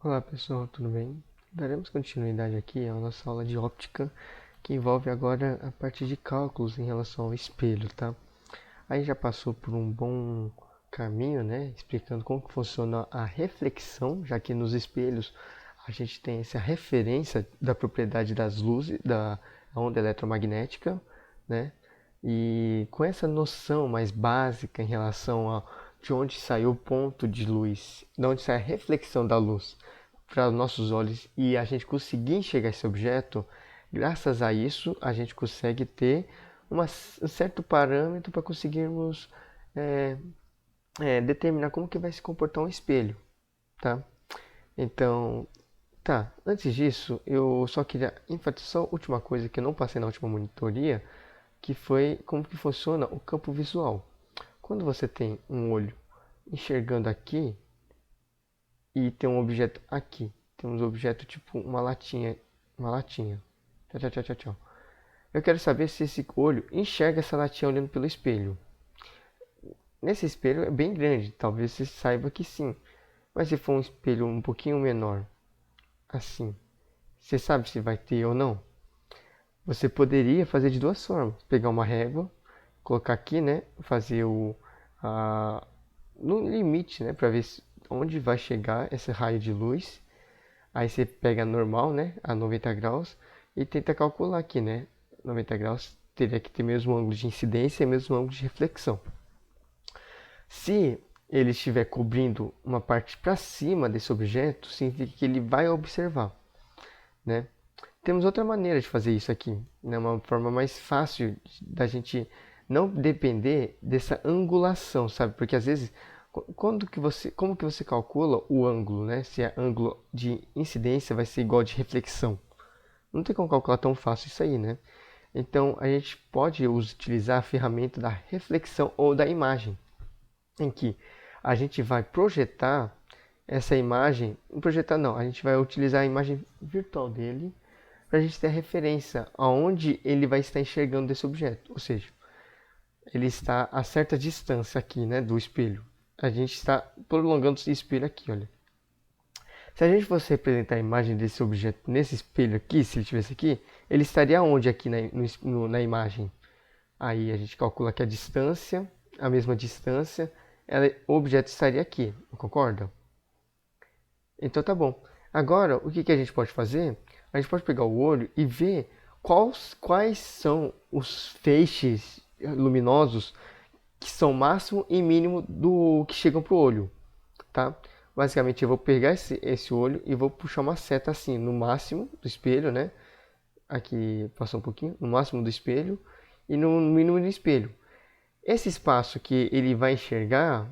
Olá pessoal, tudo bem? Daremos continuidade aqui à nossa aula de óptica, que envolve agora a parte de cálculos em relação ao espelho, tá? Aí já passou por um bom caminho, né? Explicando como que funciona a reflexão, já que nos espelhos a gente tem essa referência da propriedade das luzes, da onda eletromagnética, né? E com essa noção mais básica em relação a de onde sai o ponto de luz, de onde sai a reflexão da luz para os nossos olhos e a gente conseguir enxergar esse objeto, graças a isso a gente consegue ter um certo parâmetro para conseguirmos é, determinar como que vai se comportar um espelho, tá? Então, tá, antes disso, eu só queria enfatizar a última coisa que eu não passei na última monitoria, que foi como que funciona o campo visual. Quando você tem um olho enxergando aqui e tem um objeto aqui, temos um objeto tipo uma latinha. Tchau, tchau, tchau, tchau, tchau. Eu quero saber se esse olho enxerga essa latinha olhando pelo espelho. Nesse espelho é bem grande, talvez você saiba que sim. Mas se for um espelho um pouquinho menor, assim, você sabe se vai ter ou não? Você poderia fazer de duas formas. Pegar uma régua, colocar aqui, né? Fazer no limite, né? Para ver onde vai chegar esse raio de luz. Aí você pega normal, né? A 90 graus e tenta calcular aqui, né? 90 graus teria que ter mesmo ângulo de incidência e mesmo ângulo de reflexão. Se ele estiver cobrindo uma parte para cima desse objeto, significa que ele vai observar, né? Temos outra maneira de fazer isso aqui, né? Uma forma mais fácil da gente não depender dessa angulação, sabe? Porque às vezes, como que você calcula o ângulo, né? Se é ângulo de incidência vai ser igual de reflexão. Não tem como calcular tão fácil isso aí, né? Então a gente pode utilizar a ferramenta da reflexão ou da imagem, em que a gente vai projetar essa imagem, não projetar não, a gente vai utilizar a imagem virtual dele para a gente ter a referência aonde ele vai estar enxergando esse objeto, ou seja, ele está a certa distância aqui, né, do espelho. A gente está prolongando esse espelho aqui, olha. Se a gente fosse representar a imagem desse objeto nesse espelho aqui, se ele estivesse aqui, ele estaria onde aqui na imagem? Aí a gente calcula que a distância, a mesma distância, o objeto estaria aqui, concorda? Então tá bom. Agora, o que a gente pode fazer? A gente pode pegar o olho e ver quais são os feixes luminosos que são máximo e mínimo do que chegam para o olho, tá? Basicamente, eu vou pegar esse olho e vou puxar uma seta assim, no máximo do espelho, né? Aqui passou um pouquinho, no máximo do espelho e no mínimo do espelho. Esse espaço que ele vai enxergar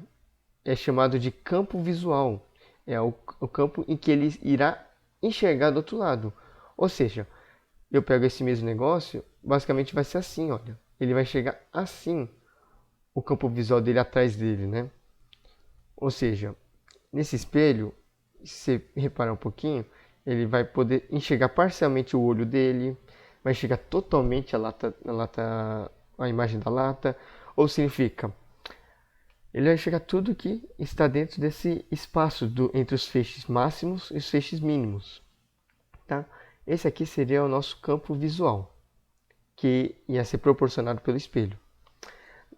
é chamado de campo visual. É o campo em que ele irá enxergar do outro lado. Ou seja, eu pego esse mesmo negócio, basicamente vai ser assim, olha. Ele vai enxergar assim o campo visual dele atrás dele, né? Ou seja, nesse espelho, se você reparar um pouquinho, ele vai poder enxergar parcialmente o olho dele, vai enxergar totalmente a imagem da lata, ou significa, ele vai enxergar tudo que está dentro desse espaço entre os feixes máximos e os feixes mínimos, tá? Esse aqui seria o nosso campo visual, que ia ser proporcionado pelo espelho.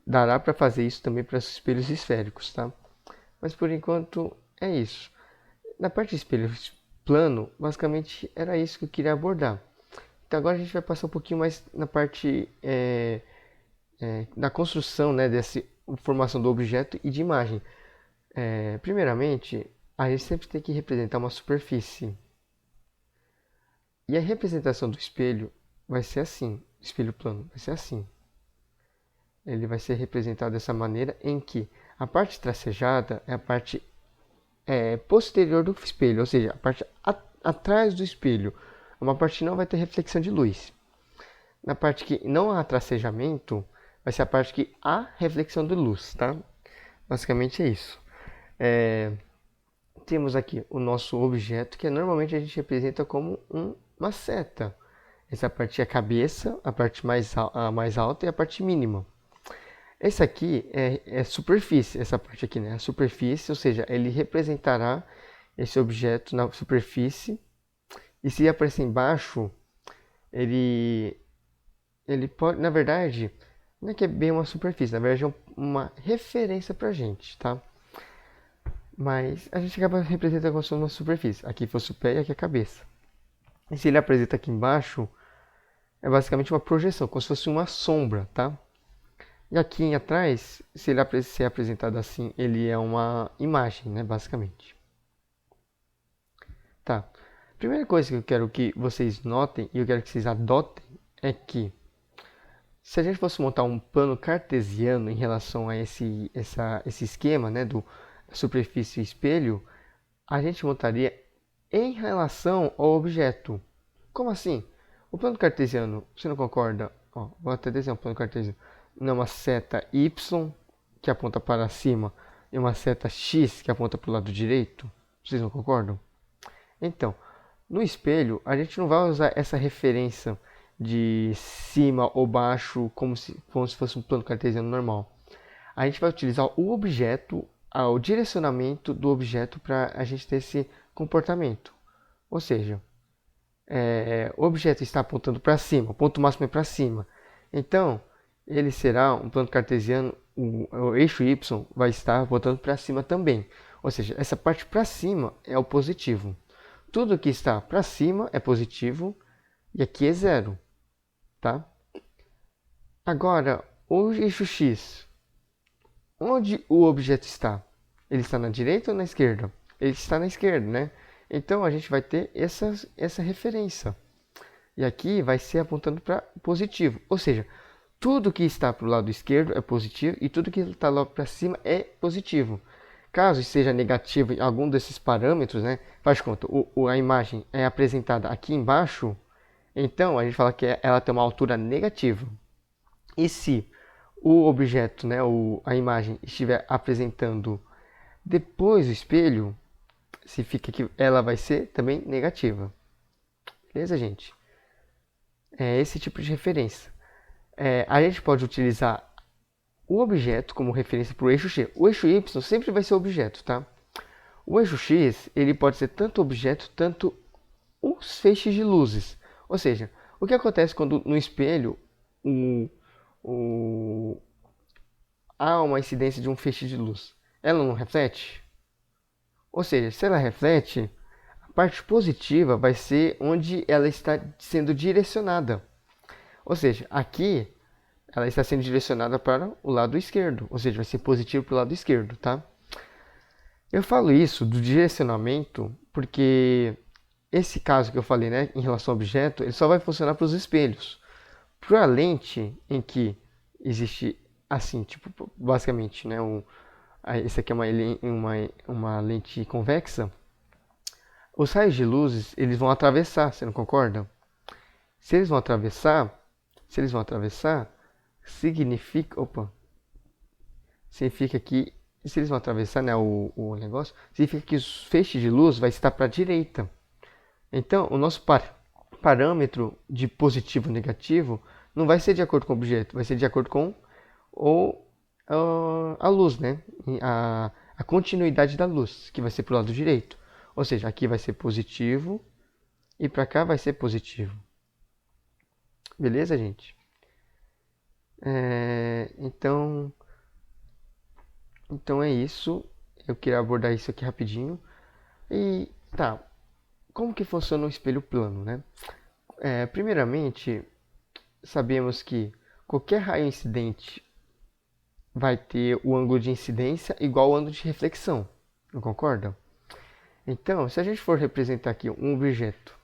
Dará para fazer isso também para os espelhos esféricos, tá? Mas por enquanto é isso. Na parte de espelho plano, basicamente era isso que eu queria abordar. Então agora a gente vai passar um pouquinho mais na parte da construção, né, dessa formação do objeto e de imagem. Primeiramente, a gente sempre tem que representar uma superfície. E a representação do espelho vai ser assim, espelho plano, vai ser assim. Ele vai ser representado dessa maneira em que a parte tracejada é a parte posterior do espelho, ou seja, a parte atrás do espelho. Uma parte que não vai ter reflexão de luz. Na parte que não há tracejamento, vai ser a parte que há reflexão de luz, tá? Basicamente é isso. Temos aqui o nosso objeto, que normalmente a gente representa como uma seta. Essa parte é a cabeça, a parte a mais alta e a parte mínima. Esse aqui é superfície, essa parte aqui, né? A superfície, ou seja, ele representará esse objeto na superfície. E se aparecer embaixo, ele, ele pode, na verdade, não é que é bem uma superfície, na verdade é uma referência pra gente, tá? Mas a gente acaba representando como se fosse uma superfície. Aqui fosse o pé e aqui a cabeça. E se ele apresenta aqui embaixo, é basicamente uma projeção, como se fosse uma sombra, tá? E aqui em atrás, se ele ser apresentado assim, ele é uma imagem, né, basicamente. Tá. Primeira coisa que eu quero que vocês notem e eu quero que vocês adotem é que se a gente fosse montar um plano cartesiano em relação a esse esquema, né, do superfície e espelho, a gente montaria em relação ao objeto. Como assim? O plano cartesiano, você não concorda? Ó, vou até desenhar um plano cartesiano. Não é uma seta y que aponta para cima e uma seta x que aponta para o lado direito? Vocês não concordam? Então, no espelho, a gente não vai usar essa referência de cima ou baixo como se fosse um plano cartesiano normal. A gente vai utilizar o objeto, o direcionamento do objeto para a gente ter esse comportamento. Ou seja, o objeto está apontando para cima, o ponto máximo é para cima. Então, ele será um plano cartesiano, o eixo y vai estar apontando para cima também. Ou seja, essa parte para cima é o positivo. Tudo que está para cima é positivo e aqui é zero, tá? Agora, o eixo x, onde o objeto está? Ele está na direita ou na esquerda? Ele está na esquerda, né? Então, a gente vai ter essa referência. E aqui vai ser apontando para positivo. Ou seja, tudo que está para o lado esquerdo é positivo e tudo que está lá para cima é positivo. Caso seja negativo em algum desses parâmetros, né? Faz de conta, a imagem é apresentada aqui embaixo, então a gente fala que ela tem uma altura negativa. E se o objeto, né, a imagem, estiver apresentando depois do espelho, significa que ela vai ser também negativa. Beleza, gente? É esse tipo de referência. A gente pode utilizar o objeto como referência para o eixo x. O eixo y sempre vai ser objeto, tá? O eixo x ele pode ser tanto objeto, tanto os feixes de luzes. Ou seja, o que acontece quando no espelho há uma incidência de um feixe de luz? Ela não reflete? Ou seja, se ela reflete, a parte positiva vai ser onde ela está sendo direcionada. Ou seja, aqui ela está sendo direcionada para o lado esquerdo, ou seja, vai ser positivo para o lado esquerdo, tá? Eu falo isso do direcionamento porque esse caso que eu falei, né, em relação ao objeto, ele só vai funcionar para os espelhos. Para a lente em que existe assim, tipo, basicamente, né, esse aqui é uma lente convexa, os raios de luzes, eles vão atravessar, você não concorda? Se eles vão atravessar, significa que se eles vão atravessar, né, o negócio, significa que os feixes de luz vai estar para a direita. Então, o nosso parâmetro de positivo e negativo não vai ser de acordo com o objeto, vai ser de acordo com a luz, né? A continuidade da luz, que vai ser para o lado direito. Ou seja, aqui vai ser positivo e para cá vai ser positivo. Beleza, gente? Então é isso. Eu queria abordar isso aqui rapidinho. E tá, como que funciona o espelho plano, né? Primeiramente, sabemos que qualquer raio incidente vai ter o ângulo de incidência igual ao ângulo de reflexão. Não concorda? Então, se a gente for representar aqui um objeto,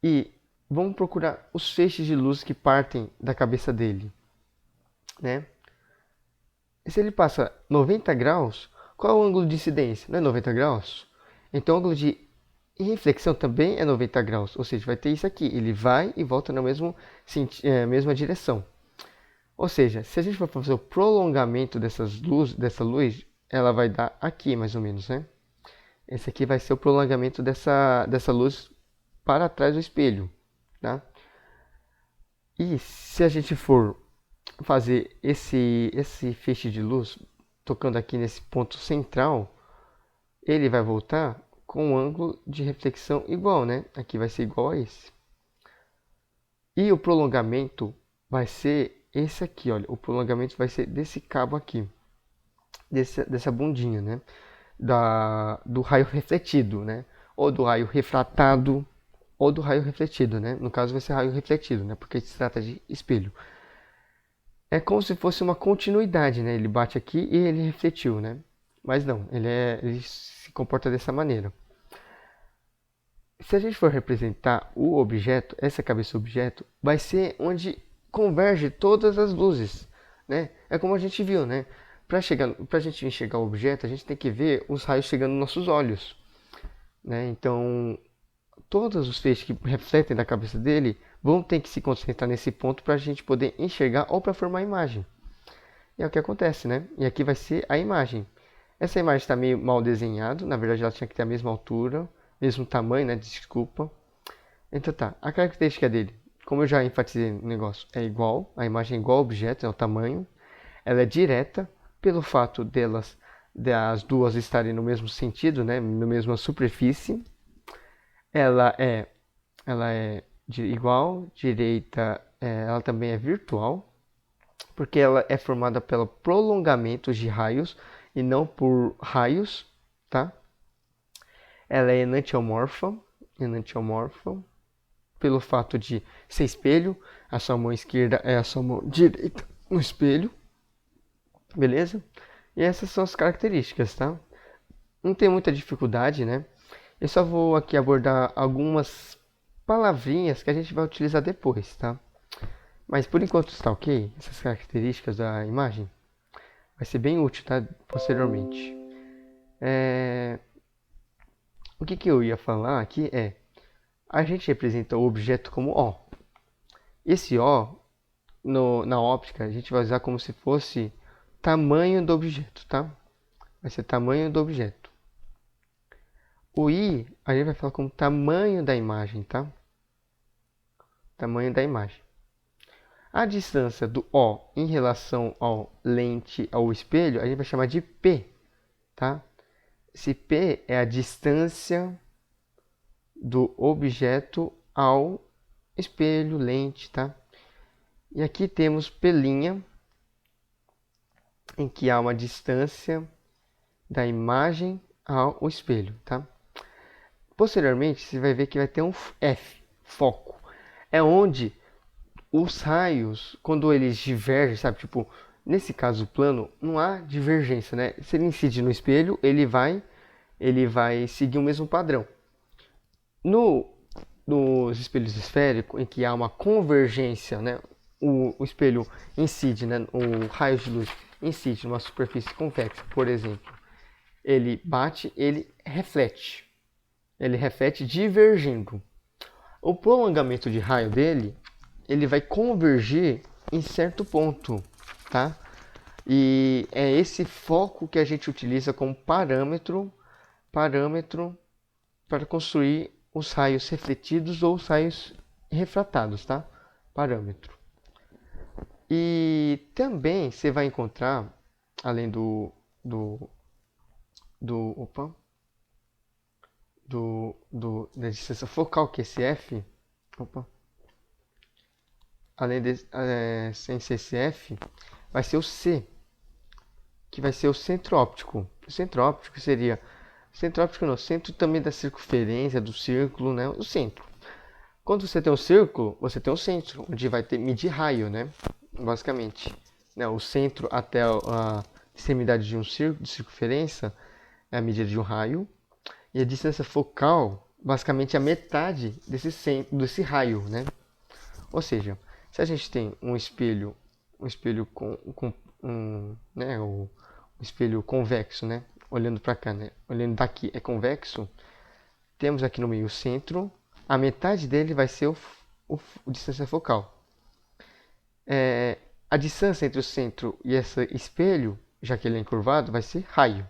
e vamos procurar os feixes de luz que partem da cabeça dele, né? E se ele passa 90 graus, qual é o ângulo de incidência? Não é 90 graus? Então, o ângulo de reflexão também é 90 graus, ou seja, vai ter isso aqui, ele vai e volta na mesma direção. Ou seja, se a gente for fazer o prolongamento dessa luz, ela vai dar aqui mais ou menos, né? Esse aqui vai ser o prolongamento dessa luz para trás do espelho, tá? E se a gente for fazer esse feixe de luz tocando aqui nesse ponto central, ele vai voltar com um ângulo de reflexão igual, né? Aqui vai ser igual a esse. E o prolongamento vai ser esse aqui, olha. O prolongamento vai ser desse cabo aqui, dessa bundinha, né? Do raio refletido, né? Ou do raio refratado, ou do raio refletido, né? No caso vai ser raio refletido, né? Porque se trata de espelho. É como se fosse uma continuidade, né? Ele bate aqui e ele refletiu, né? Mas não, ele se comporta dessa maneira. Se a gente for representar o objeto, essa cabeça objeto, vai ser onde converge todas as luzes, né? É como a gente viu, né? Para a gente enxergar o objeto, a gente tem que ver os raios chegando nos nossos olhos, né? Então, todos os feixes que refletem da cabeça dele vão ter que se concentrar nesse ponto para a gente poder enxergar ou para formar a imagem. E é o que acontece, né? E aqui vai ser a imagem. Essa imagem está meio mal desenhada, na verdade ela tinha que ter a mesma altura, mesmo tamanho, né? Desculpa. Então tá, a característica dele, como eu já enfatizei no negócio, é igual, a imagem é igual ao objeto, é o tamanho. Ela é direta, pelo fato das duas estarem no mesmo sentido, né? Na mesma superfície. Ela é, ela é igual, direita, ela também é virtual, porque ela é formada pelo prolongamento de raios e não por raios, tá? Ela é enantiomorfa, pelo fato de ser espelho, a sua mão esquerda é a sua mão direita no espelho, beleza? E essas são as características, tá? Não tem muita dificuldade, né? Eu só vou aqui abordar algumas palavrinhas que a gente vai utilizar depois, tá? Mas por enquanto está ok, essas características da imagem. Vai ser bem útil, tá? Posteriormente. O que eu ia falar aqui é, a gente representa o objeto como O. Esse O, na óptica, a gente vai usar como se fosse tamanho do objeto, tá? Vai ser tamanho do objeto. O I, a gente vai falar como tamanho da imagem, tá? Tamanho da imagem. A distância do O em relação ao lente, ao espelho, a gente vai chamar de P, tá? Esse P é a distância do objeto ao espelho, lente, tá? E aqui temos P', em que há uma distância da imagem ao espelho, tá? Posteriormente, você vai ver que vai ter um F, foco. É onde os raios, quando eles divergem, sabe? Tipo, nesse caso plano, não há divergência, né? Se ele incide no espelho, ele vai seguir o mesmo padrão. Nos espelhos esféricos, em que há uma convergência, né? O espelho incide, né? O raio de luz incide numa superfície convexa, por exemplo. Ele bate, ele reflete. Ele reflete divergindo. O prolongamento de raio dele, ele vai convergir em certo ponto, tá? E é esse foco que a gente utiliza como parâmetro para construir os raios refletidos ou os raios refratados, tá? Parâmetro. E também você vai encontrar, além da distância focal, que é esse F, além sem ser esse F, vai ser o C, que vai ser o centro óptico. O centro óptico seria, centro óptico não, centro também da circunferência, do círculo, né? O centro. Quando você tem um círculo, você tem um centro, onde vai medir raio, né? Basicamente. Né? O centro até a extremidade de um círculo de circunferência é a medida de um raio. E a distância focal, basicamente, é a metade desse raio, né? Ou seja, se a gente tem um espelho né, um espelho convexo, né? Olhando para cá, né? Olhando daqui é convexo. Temos aqui no meio o centro. A metade dele vai ser o distância focal. A distância entre o centro e esse espelho, já que ele é encurvado, vai ser raio.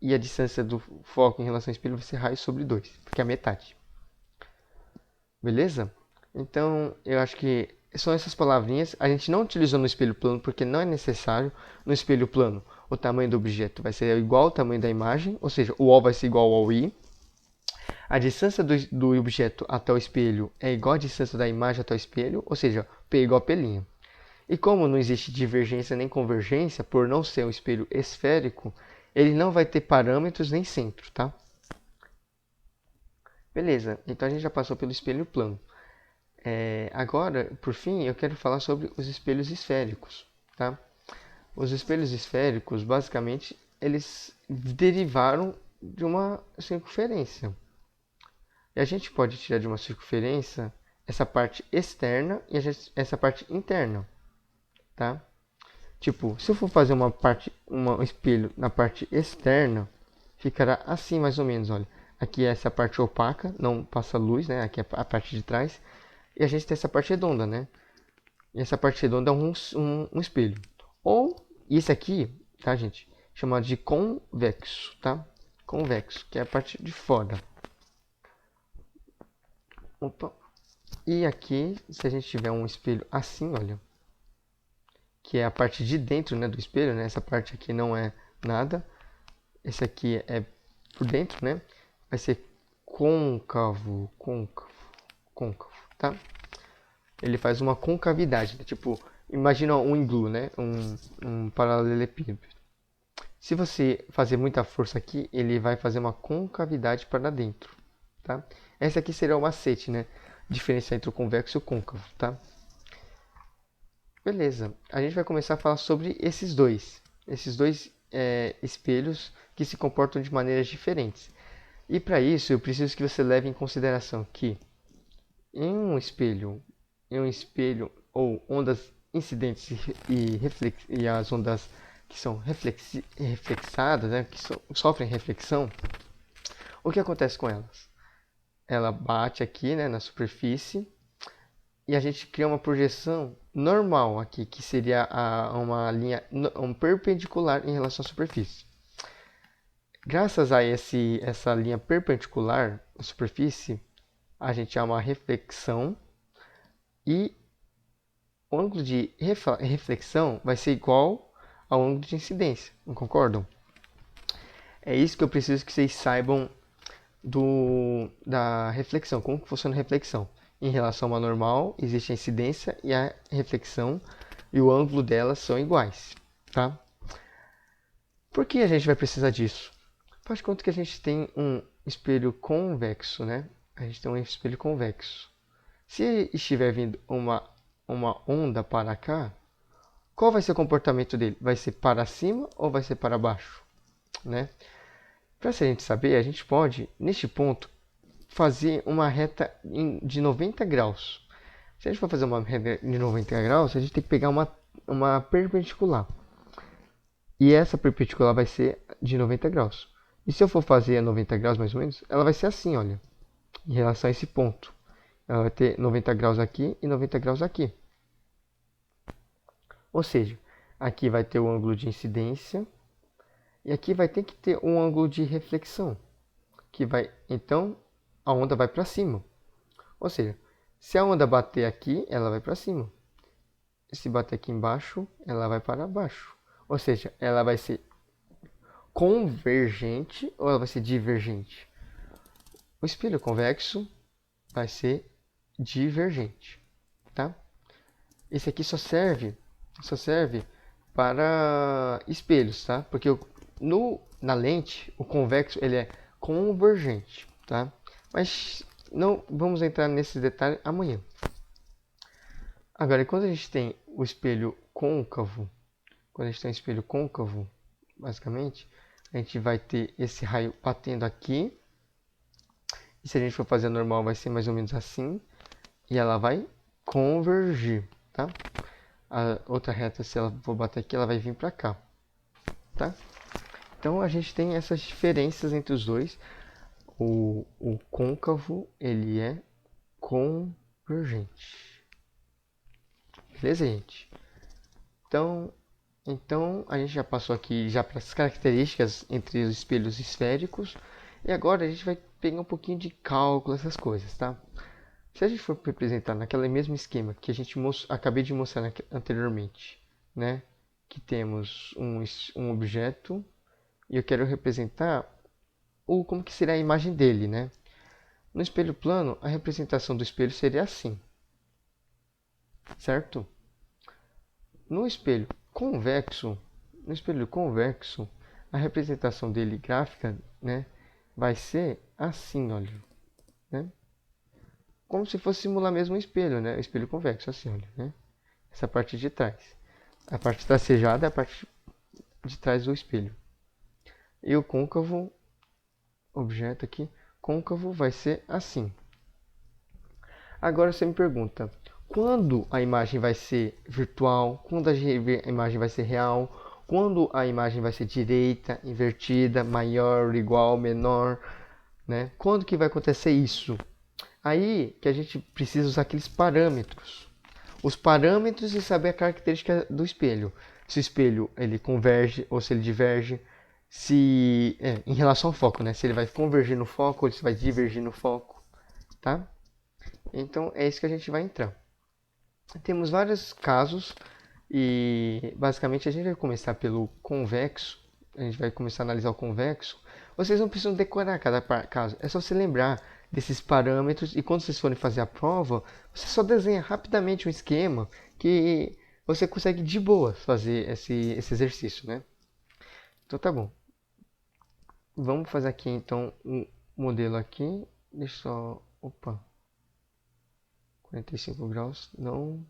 E a distância do foco em relação ao espelho vai ser raio sobre 2, porque é a metade. Beleza? Então, eu acho que são essas palavrinhas. A gente não utilizou no espelho plano porque não é necessário no espelho plano o tamanho do objeto vai ser igual ao tamanho da imagem, ou seja, o O vai ser igual ao I. A distância do objeto até o espelho é igual à distância da imagem até o espelho, ou seja, P igual a P'. E como não existe divergência nem convergência, por não ser um espelho esférico, ele não vai ter parâmetros nem centro, tá? Beleza, então a gente já passou pelo espelho plano. Agora, por fim, eu quero falar sobre os espelhos esféricos, tá? Os espelhos esféricos, basicamente, eles derivaram de uma circunferência. E a gente pode tirar de uma circunferência essa parte externa e essa parte interna, tá? Tipo, se eu for fazer um espelho na parte externa, ficará assim mais ou menos, olha. Aqui é essa parte opaca, não passa luz, né? Aqui é a parte de trás. E a gente tem essa parte redonda, né? E essa parte redonda é um espelho. Ou, isso aqui, tá, gente? Chamado de convexo, tá? Convexo, que é a parte de fora. Opa. E aqui, se a gente tiver um espelho assim, olha, que é a parte de dentro, né, do espelho, né? Essa parte aqui não é nada. Esse aqui é por dentro, né? Vai ser côncavo, tá? Ele faz uma concavidade, né? Tipo, imagina um iglu, né? Um paralelepípedo. Se você fazer muita força aqui, ele vai fazer uma concavidade para dentro, tá? Esse aqui seria o macete, né? Diferenciar entre o convexo e o côncavo, tá? Beleza, a gente vai começar a falar sobre esses dois espelhos que se comportam de maneiras diferentes. E para isso eu preciso que você leve em consideração que em um espelho ou ondas incidentes e as ondas que são reflexadas, né, que sofrem reflexão, o que acontece com elas? Ela bate aqui, né, na superfície e a gente cria uma projeção normal aqui, que seria uma linha perpendicular em relação à superfície. Graças a essa linha perpendicular à superfície, a gente há uma reflexão e o ângulo de reflexão vai ser igual ao ângulo de incidência, não concordam? É isso que eu preciso que vocês saibam da reflexão, como que funciona a reflexão. Em relação a uma normal, existe a incidência e a reflexão, e o ângulo delas são iguais, tá? Por que a gente vai precisar disso? Faz de conta que a gente tem um espelho convexo, né? A gente tem um espelho convexo. Se estiver vindo uma onda para cá, qual vai ser o comportamento dele? Vai ser para cima ou vai ser para baixo, né? Para a gente saber, a gente pode, neste ponto, fazer uma reta de 90 graus. Se a gente for fazer uma reta de 90 graus, a gente tem que pegar uma perpendicular. E essa perpendicular vai ser de 90 graus. E se eu for fazer a 90 graus mais ou menos, ela vai ser assim, olha, em relação a esse ponto. Ela vai ter 90 graus aqui e 90 graus aqui. Ou seja, aqui vai ter o ângulo de incidência e aqui vai ter que ter um ângulo de reflexão, que vai, então, a onda vai para cima. Ou seja, se a onda bater aqui, ela vai para cima. Se bater aqui embaixo, ela vai para baixo. Ou seja, ela vai ser convergente ou ela vai ser divergente? O espelho convexo vai ser divergente, tá? Esse aqui só serve para espelhos, tá? Porque na lente, o convexo ele é convergente, tá? Mas não vamos entrar nesse detalhe amanhã. Agora, quando a gente tem o espelho côncavo, basicamente, a gente vai ter esse raio batendo aqui. E se a gente for fazer normal, vai ser mais ou menos assim. E ela vai convergir, tá? A outra reta, se ela for bater aqui, ela vai vir para cá, tá? Então, a gente tem essas diferenças entre os dois. O côncavo, ele é convergente. Beleza, gente? Então, a gente já passou aqui já para as características entre os espelhos esféricos. E agora a gente vai pegar um pouquinho de cálculo, essas coisas, tá? Se a gente for representar naquele mesmo esquema que a gente acabei de mostrar anteriormente, né? que temos um objeto e eu quero representar como que seria a imagem dele, né? No espelho plano, a representação do espelho seria assim, certo? No espelho convexo, a representação dele gráfica, né, vai ser assim, olha, né? Como se fosse simular mesmo um espelho, né? O espelho convexo, assim, olha, né? Essa parte de trás. A parte tracejada é a parte de trás do espelho. E o côncavo, objeto aqui, côncavo vai ser assim. Agora você me pergunta, quando a imagem vai ser virtual? Quando a imagem vai ser real? Quando a imagem vai ser direita, invertida, maior, igual, menor, né? Quando que vai acontecer isso? Aí que a gente precisa usar aqueles parâmetros. Os parâmetros e saber a característica do espelho. Se o espelho ele converge ou se ele diverge. Em relação ao foco, né? Se ele vai convergir no foco ou se vai divergir no foco, tá? Então é isso que a gente vai entrar. Temos vários casos e basicamente a gente vai começar pelo convexo. A gente vai começar a analisar o convexo. Vocês não precisam decorar cada caso, é só se lembrar desses parâmetros e quando vocês forem fazer a prova, você só desenha rapidamente um esquema que você consegue de boa fazer esse exercício, né? Então tá bom. Vamos fazer aqui então um modelo aqui. Deixa eu só. Opa. 45 graus. Não.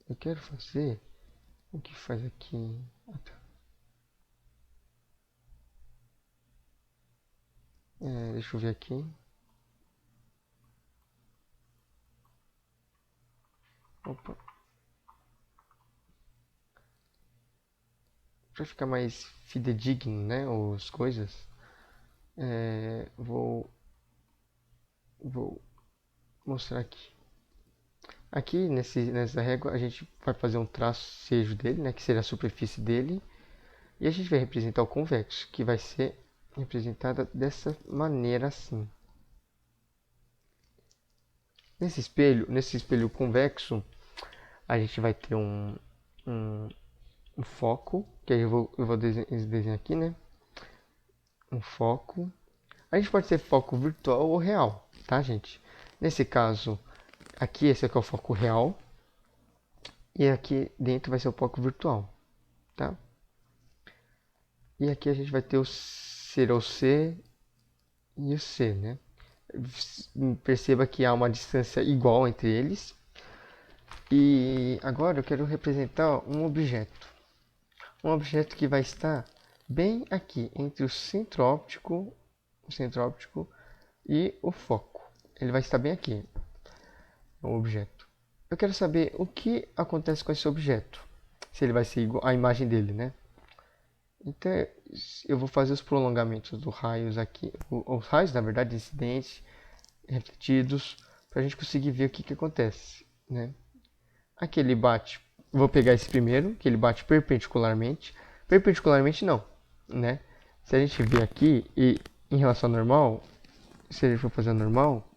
Eu quero fazer. O que faz aqui? Ah, tá. Deixa eu ver aqui. Opa. Para ficar mais fidedigno, né? As coisas. Vou mostrar aqui. Aqui nessa régua a gente vai fazer um tracejo dele, né, que seria a superfície dele, e a gente vai representar o convexo, que vai ser representada dessa maneira assim. Nesse espelho convexo, a gente vai ter um foco, que aí eu vou desenhar aqui, né? Um foco. A gente pode ser foco virtual ou real, tá, gente? Nesse caso, aqui esse aqui é o foco real. E aqui dentro vai ser o foco virtual, tá? E aqui a gente vai ter o C e o C, né? Perceba que há uma distância igual entre eles. E agora eu quero representar um objeto. Um objeto que vai estar bem aqui, entre o centro óptico e o foco. Ele vai estar bem aqui, o objeto. Eu quero saber o que acontece com esse objeto. Se ele vai ser igual à imagem dele, né? Então, eu vou fazer os prolongamentos dos raios aqui. Os raios, na verdade, incidentes, refletidos, para a gente conseguir ver o que acontece, né? Aqui ele bate, vou pegar esse primeiro, que ele bate perpendicularmente. Perpendicularmente não, né? Se a gente ver aqui, e em relação ao normal, se ele for fazer normal,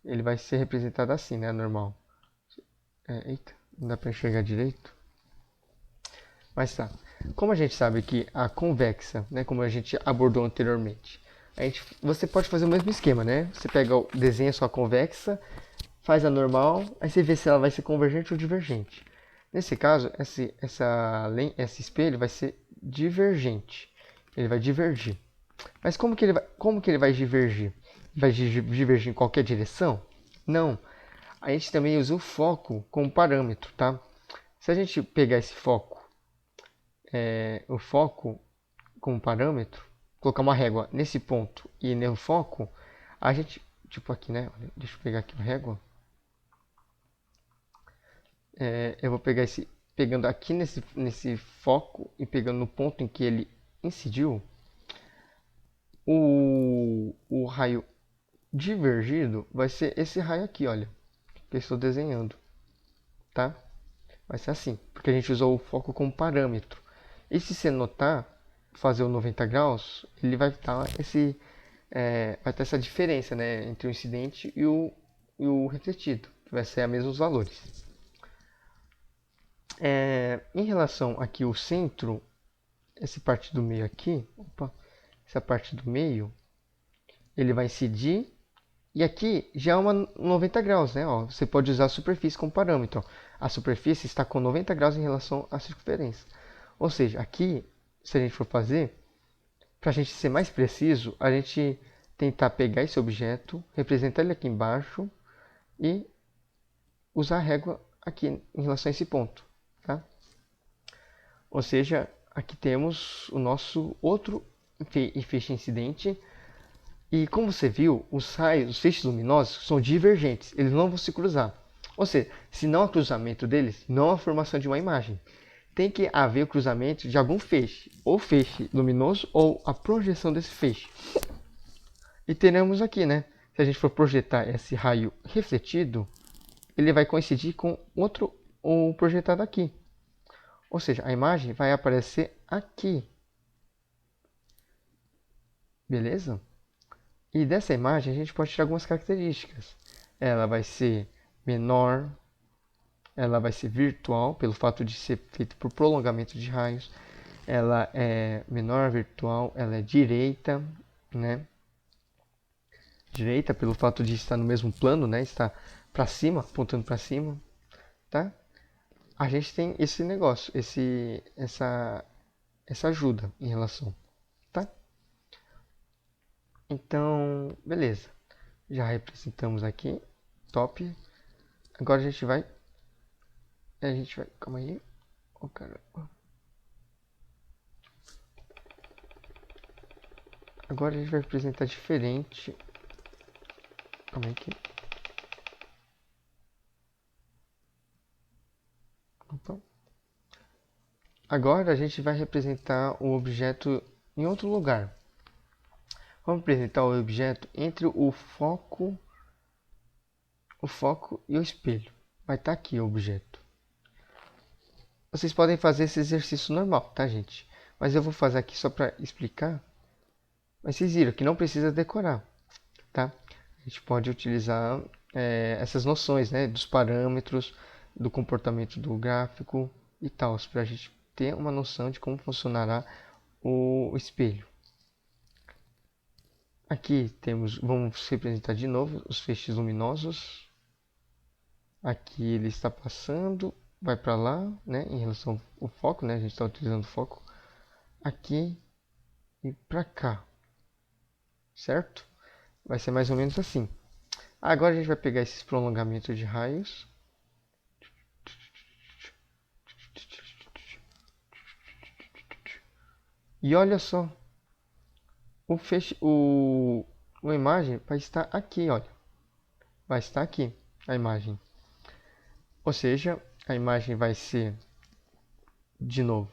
ele vai ser representado assim, né? Normal. Eita, não dá para enxergar direito. Mas tá. Como a gente sabe que a convexa, né, como a gente abordou anteriormente, você pode fazer o mesmo esquema, né? Você pega desenha sua convexa, faz a normal, aí você vê se ela vai ser convergente ou divergente. Nesse caso, esse espelho vai ser divergente. Ele vai divergir. Mas como que ele vai divergir? Vai divergir em qualquer direção? Não. A gente também usa o foco como parâmetro, tá? Se a gente pegar esse foco, o foco como parâmetro, colocar uma régua nesse ponto e no foco, a gente, tipo aqui, né? Deixa eu pegar aqui a régua. Eu vou pegar pegando aqui nesse foco e pegando no ponto em que ele incidiu, o raio divergido vai ser esse raio aqui, olha, que eu estou desenhando, tá? Vai ser assim, porque a gente usou o foco como parâmetro. E se você notar, fazer o 90 graus, ele vai estar vai ter essa diferença, né, entre o incidente e o refletido, que vai ser a mesmos valores. Em relação aqui ao centro, essa parte do meio aqui, essa parte do meio, ele vai incidir. E aqui já é uma 90 graus, né? Ó, você pode usar a superfície como parâmetro. Ó. A superfície está com 90 graus em relação à circunferência. Ou seja, aqui, se a gente for fazer, para a gente ser mais preciso, a gente tentar pegar esse objeto, representar ele aqui embaixo e usar a régua aqui em relação a esse ponto. Tá? Ou seja, aqui temos o nosso outro feixe incidente. E como você viu, os raios, os feixes luminosos são divergentes, eles não vão se cruzar. Ou seja, se não há cruzamento deles, não há formação de uma imagem. Tem que haver o cruzamento de algum feixe, ou feixe luminoso, ou a projeção desse feixe. E teremos aqui, né? Se a gente for projetar esse raio refletido, ele vai coincidir com outro o projetado aqui. Ou seja, a imagem vai aparecer aqui. Beleza? E dessa imagem a gente pode tirar algumas características. Ela vai ser menor, ela vai ser virtual, pelo fato de ser feita por prolongamento de raios. Ela é menor, virtual, ela é direita, né? Direita pelo fato de estar no mesmo plano, né? Está para cima, apontando para cima, tá? A gente tem esse negócio, essa ajuda em relação, tá? Então, beleza. Já representamos aqui, top. Agora a gente vai, calma aí. Oh, caramba. Agora a gente vai representar diferente. Calma aí aqui. Opa. Agora a gente vai representar o objeto em outro lugar. Vamos representar o objeto entre o foco e o espelho. Vai estar aqui o objeto. Vocês podem fazer esse exercício normal, tá, gente? Mas eu vou fazer aqui só para explicar. Mas vocês viram que não precisa decorar, tá? A gente pode utilizar essas noções, né, dos parâmetros, do comportamento do gráfico e tal, para a gente ter uma noção de como funcionará o espelho. Aqui temos, vamos representar de novo os feixes luminosos. Aqui ele está passando, vai para lá, né, em relação ao foco, né, a gente está utilizando o foco. Aqui e para cá, certo? Vai ser mais ou menos assim. Agora a gente vai pegar esses prolongamentos de raios. E olha só, a imagem vai estar aqui, olha. Vai estar aqui a imagem. Ou seja, a imagem vai ser, de novo,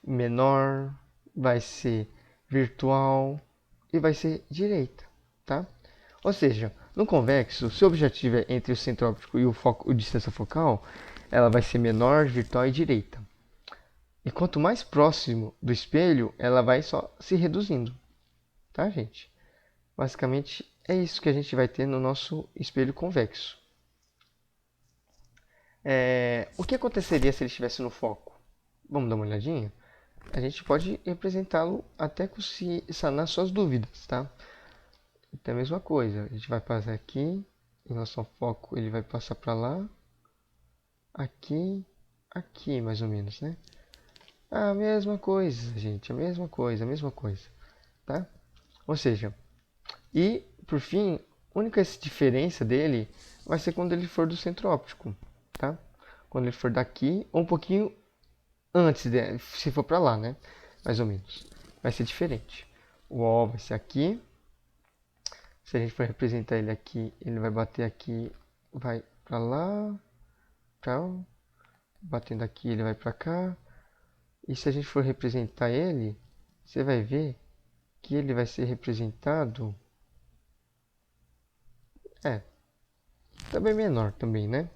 menor, vai ser virtual e vai ser direita, tá? Ou seja, no convexo, se o objetivo é entre o centro óptico e o distância focal, ela vai ser menor, virtual e direita. E quanto mais próximo do espelho, ela vai só se reduzindo. Tá, gente? Basicamente é isso que a gente vai ter no nosso espelho convexo. O que aconteceria se ele estivesse no foco? Vamos dar uma olhadinha? A gente pode representá-lo até se sanar suas dúvidas, tá? Então é a mesma coisa. A gente vai passar aqui, em relação ao foco, ele vai passar para lá. Aqui, aqui mais ou menos, né? A mesma coisa, gente, a mesma coisa, tá? Ou seja, e por fim, a única diferença dele vai ser quando ele for do centro óptico, tá? Quando ele for daqui, ou um pouquinho antes, se for para lá, né? Mais ou menos, vai ser diferente. O O vai ser aqui. Se a gente for representar ele aqui, ele vai bater aqui, vai para lá, tchau. Batendo aqui, ele vai para cá. E se a gente for representar ele, você vai ver que ele vai ser representado também menor também, né?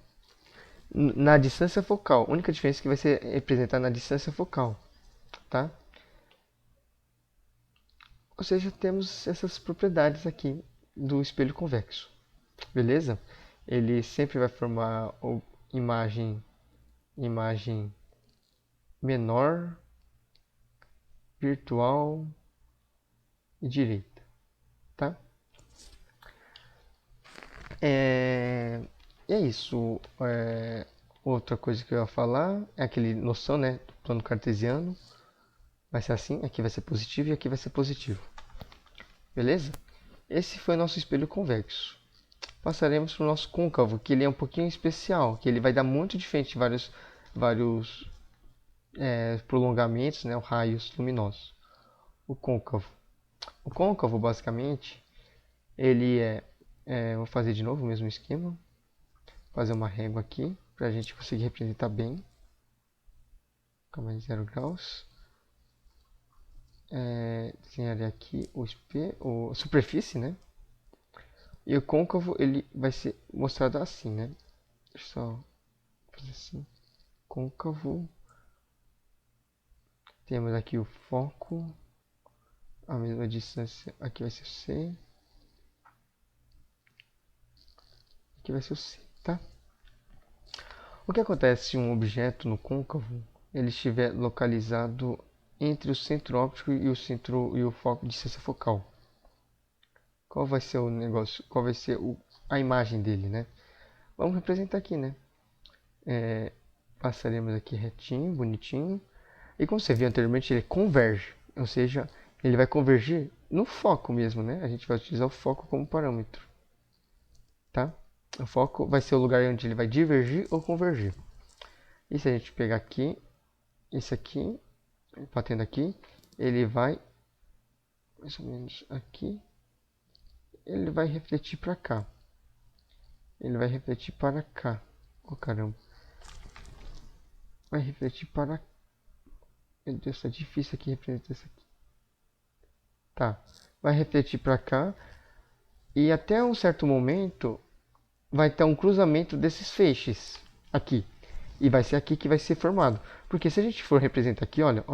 Na distância focal. A única diferença é que vai ser representada na distância focal, tá? Ou seja, temos essas propriedades aqui do espelho convexo, beleza? Ele sempre vai formar imagem imagem menor, virtual e direita, tá? E é isso. Outra coisa que eu ia falar é aquele noção, né, do plano cartesiano. Vai ser assim, aqui vai ser positivo e aqui vai ser positivo. Beleza? Esse foi o nosso espelho convexo. Passaremos para o nosso côncavo, que ele é um pouquinho especial, que ele vai dar muito diferente de vários prolongamentos, né, raios luminosos. O côncavo. O côncavo, basicamente, ele vou fazer de novo o mesmo esquema. Fazer uma régua aqui, para a gente conseguir representar bem. Calma aí, 0 graus. Desenharei aqui a superfície, né? E o côncavo, ele vai ser mostrado assim, né? Deixa eu só fazer assim. Côncavo. Temos aqui o foco. A mesma distância. Aqui vai ser o C. Aqui vai ser o C, tá? O que acontece se um objeto no côncavo ele estiver localizado entre o centro óptico e o foco de distância focal? Qual vai ser o negócio? Qual vai ser a imagem dele, né? Vamos representar aqui, né? Passaremos aqui retinho, bonitinho. E como você viu anteriormente, ele converge. Ou seja, ele vai convergir no foco mesmo, né? A gente vai utilizar o foco como parâmetro. Tá? O foco vai ser o lugar onde ele vai divergir ou convergir. E se a gente pegar aqui, esse aqui, batendo aqui, ele vai, mais ou menos aqui, ele vai refletir para cá. Ele vai refletir para cá. Oh, caramba. Vai refletir para cá. Meu Deus, tá difícil aqui representar isso aqui. Tá. Vai refletir para cá. E até um certo momento vai ter um cruzamento desses feixes aqui. E vai ser aqui que vai ser formado. Porque se a gente for representar aqui, olha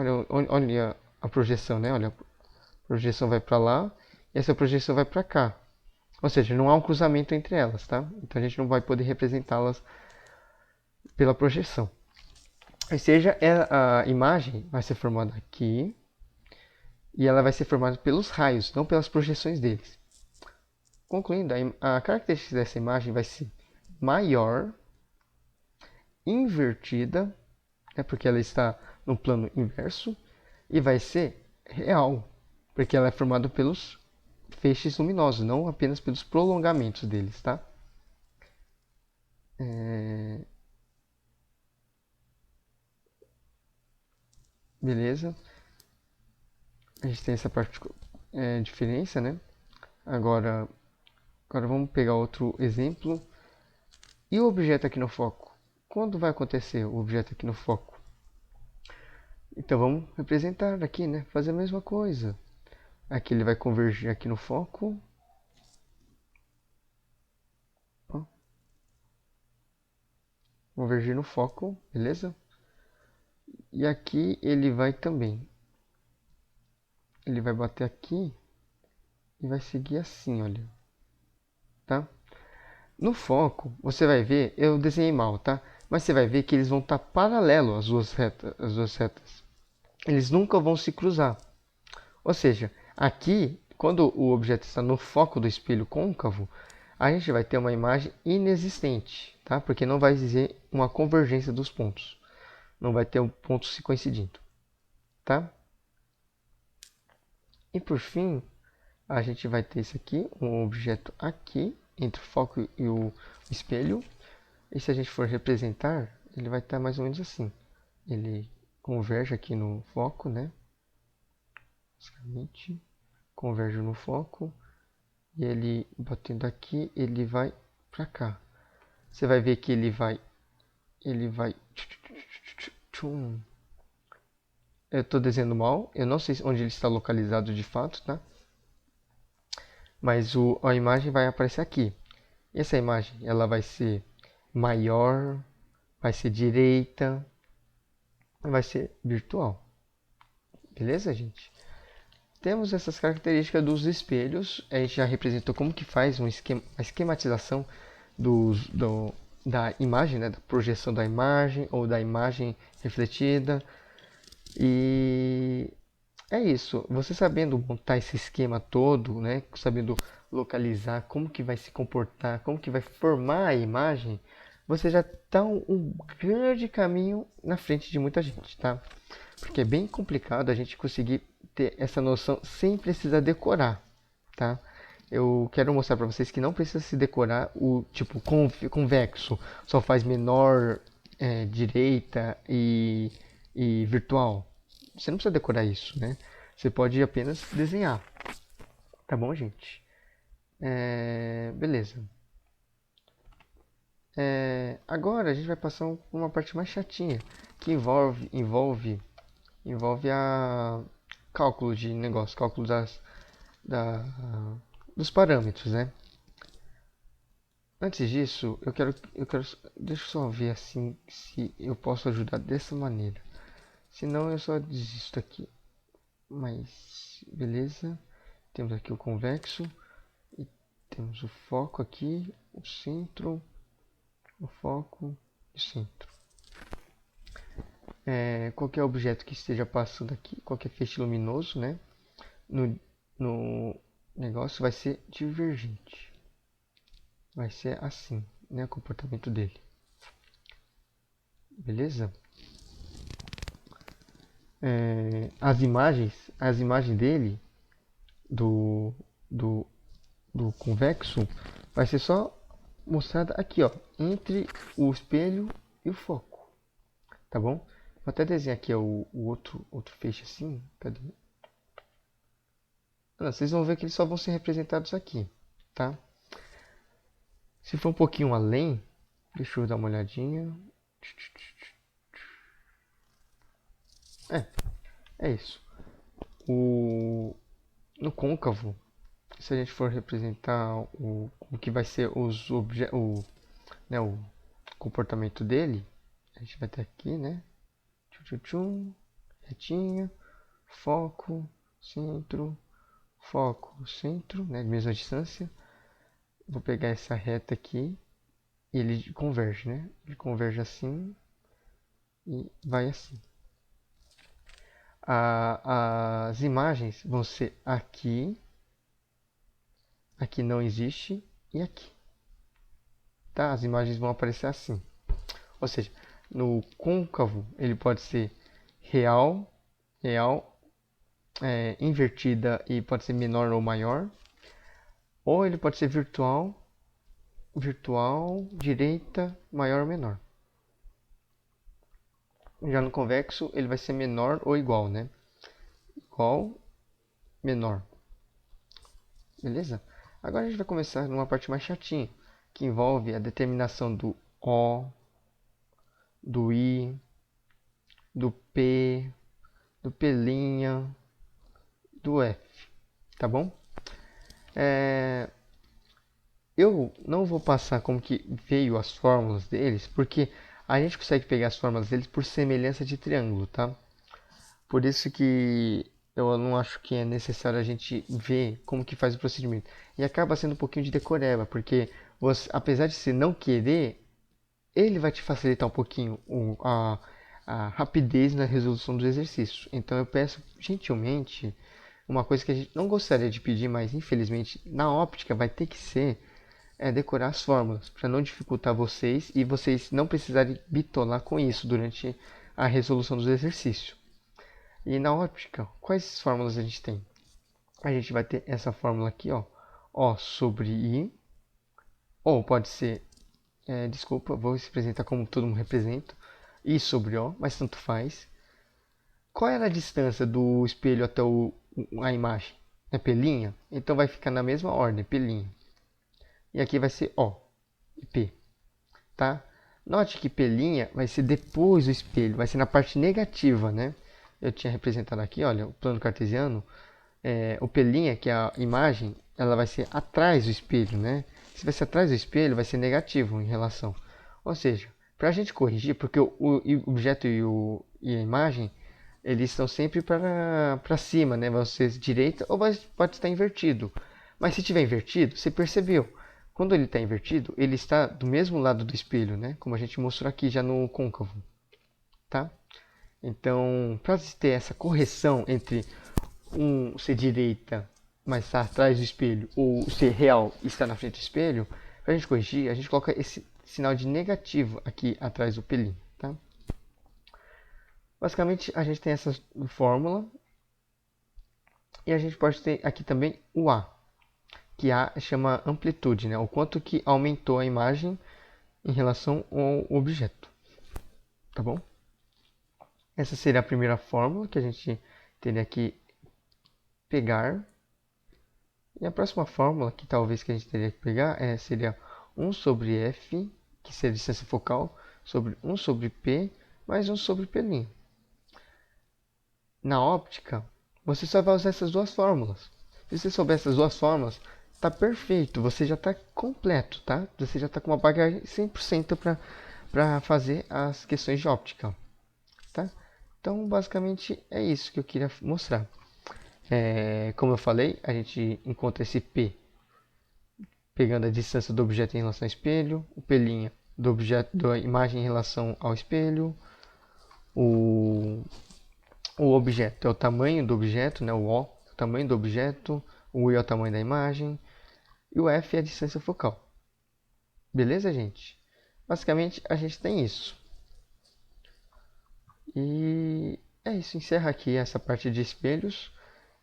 a projeção, né? Olha, a projeção vai para lá e essa projeção vai para cá. Ou seja, não há um cruzamento entre elas, tá? Então a gente não vai poder representá-las pela projeção. Ou seja, a imagem vai ser formada aqui e ela vai ser formada pelos raios, não pelas projeções deles. Concluindo, a característica dessa imagem vai ser maior, invertida, porque ela está no plano inverso, e vai ser real, porque ela é formada pelos feixes luminosos, não apenas pelos prolongamentos deles, tá? Beleza? A gente tem essa diferença, né? Agora vamos pegar outro exemplo. E o objeto aqui no foco? Quando vai acontecer o objeto aqui no foco? Então vamos representar aqui, né? Fazer a mesma coisa. Aqui ele vai convergir aqui no foco. Ó. Convergir no foco, beleza? E aqui ele vai também. Ele vai bater aqui e vai seguir assim, olha. Tá? No foco, você vai ver, eu desenhei mal, tá? Mas você vai ver que eles vão estar paralelos as duas retas. Eles nunca vão se cruzar. Ou seja, aqui, quando o objeto está no foco do espelho côncavo, a gente vai ter uma imagem inexistente, tá? Porque não vai dizer uma convergência dos pontos. Não vai ter um ponto se coincidindo, tá? E por fim, a gente vai ter esse aqui, um objeto aqui, entre o foco e o espelho. E se a gente for representar, ele vai estar mais ou menos assim. Ele converge aqui no foco, né? Basicamente, converge no foco. E ele, batendo aqui, ele vai para cá. Você vai ver que ele vai... Eu estou desenhando mal. Eu não sei onde ele está localizado de fato, tá? Mas a imagem vai aparecer aqui. Essa imagem, ela vai ser maior, vai ser direita, vai ser virtual. Beleza, gente? Temos essas características dos espelhos. A gente já representou como que faz uma esquematização da imagem, né, da projeção da imagem ou da imagem refletida. E é isso. Você sabendo montar esse esquema todo, né, sabendo localizar como que vai se comportar, como que vai formar a imagem, você já está um grande caminho na frente de muita gente, tá? Porque é bem complicado a gente conseguir ter essa noção sem precisar decorar, tá? Eu quero mostrar para vocês que não precisa se decorar o tipo convexo, só faz menor, direita e virtual. Você não precisa decorar isso, né? Você pode apenas desenhar. Tá bom, gente? Beleza. Agora a gente vai passar por uma parte mais chatinha, que envolve a cálculo de negócio, cálculo da, dos parâmetros, né? Antes disso, deixa eu só ver assim se eu posso ajudar dessa maneira. Senão eu só desisto aqui. Mas beleza. Temos aqui o convexo e temos o foco aqui, o centro, o foco e o centro. Qualquer objeto que esteja passando aqui, qualquer feixe luminoso, né, no negócio vai ser divergente. Vai ser assim, né, o comportamento dele. Beleza? As imagens dele do, do, do convexo vai ser só mostrada aqui, ó, entre o espelho e o foco, tá bom? Vou até desenhar aqui ó, o outro feixe assim, cadê? Não, vocês vão ver que eles só vão ser representados aqui, tá? Se for um pouquinho além, deixa eu dar uma olhadinha. É isso. No côncavo, se a gente for representar o que vai ser né, o comportamento dele, a gente vai ter aqui, né? Retinha, foco, centro, né? De mesma distância. Vou pegar essa reta aqui e ele converge, né? Ele converge assim e vai assim. As imagens vão ser aqui, aqui não existe e aqui. Tá? As imagens vão aparecer assim. Ou seja, no côncavo ele pode ser real, invertida e pode ser menor ou maior. Ou ele pode ser virtual, direita, maior ou menor. Já no convexo ele vai ser menor ou igual, né? Igual, menor. Beleza? Agora a gente vai começar numa parte mais chatinha, que envolve a determinação do O, do I, do P, do P', do F, tá bom? Eu não vou passar como que veio as fórmulas deles, porque a gente consegue pegar as fórmulas deles por semelhança de triângulo, tá? Por isso que eu não acho que é necessário a gente ver como que faz o procedimento. E acaba sendo um pouquinho de decoreba, porque você, apesar de você não querer, ele vai te facilitar um pouquinho a rapidez na resolução dos exercícios. Então eu peço gentilmente uma coisa que a gente não gostaria de pedir, mas infelizmente na óptica vai ter que ser decorar as fórmulas, para não dificultar vocês e vocês não precisarem bitolar com isso durante a resolução dos exercícios. E na óptica, quais fórmulas a gente tem? A gente vai ter essa fórmula aqui, ó, O sobre I, ou pode ser, desculpa, vou representar como todo mundo representa, I sobre O, mas tanto faz. Qual era a distância do espelho até a imagem? É P'? Então vai ficar na mesma ordem, P'. E aqui vai ser O e P, tá? Note que P' vai ser depois do espelho, vai ser na parte negativa, né? Eu tinha representado aqui, olha, o plano cartesiano, o P', que é a imagem, ela vai ser atrás do espelho, né? Se vai ser atrás do espelho, vai ser negativo em relação. Ou seja, para a gente corrigir, porque o objeto e a imagem, eles estão sempre para cima, né? Vai ser direita ou pode estar invertido. Mas se tiver invertido, você percebeu. Quando ele está invertido, ele está do mesmo lado do espelho, né? Como a gente mostrou aqui já no côncavo, tá? Então, para ter essa correção entre um ser direita, mas estar atrás do espelho, ou ser real e estar na frente do espelho, para a gente corrigir, a gente coloca esse sinal de negativo aqui atrás do pelinho, tá? Basicamente, a gente tem essa fórmula. E a gente pode ter aqui também o A, que A chama amplitude, né? O quanto que aumentou a imagem em relação ao objeto, tá bom? Essa seria a primeira fórmula que a gente teria que pegar. E a próxima fórmula que talvez que a gente teria que pegar seria 1 sobre F, que seria a distância focal, sobre 1 sobre P, mais 1 sobre P'. Na óptica, você só vai usar essas duas fórmulas. Se você souber essas duas fórmulas, tá perfeito, você já está completo, tá? Você já está com uma bagagem 100% para fazer as questões de óptica, tá? Então, basicamente, é isso que eu queria mostrar. Como eu falei, a gente encontra esse P pegando a distância do objeto em relação ao espelho, o P' do objeto, da imagem em relação ao espelho, o objeto é o tamanho do objeto, né? O O é o tamanho do objeto, o I é o tamanho da imagem e o F é a distância focal. Beleza, gente? Basicamente, a gente tem isso. E é isso, encerra aqui essa parte de espelhos.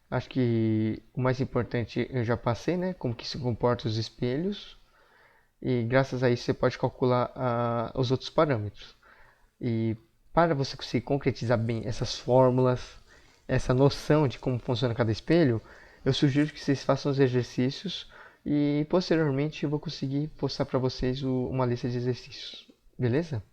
Acho que o mais importante eu já passei, né? Como que se comportam os espelhos. E graças a isso você pode calcular os outros parâmetros. E para você conseguir concretizar bem essas fórmulas, essa noção de como funciona cada espelho, eu sugiro que vocês façam os exercícios e posteriormente eu vou conseguir postar para vocês uma lista de exercícios. Beleza?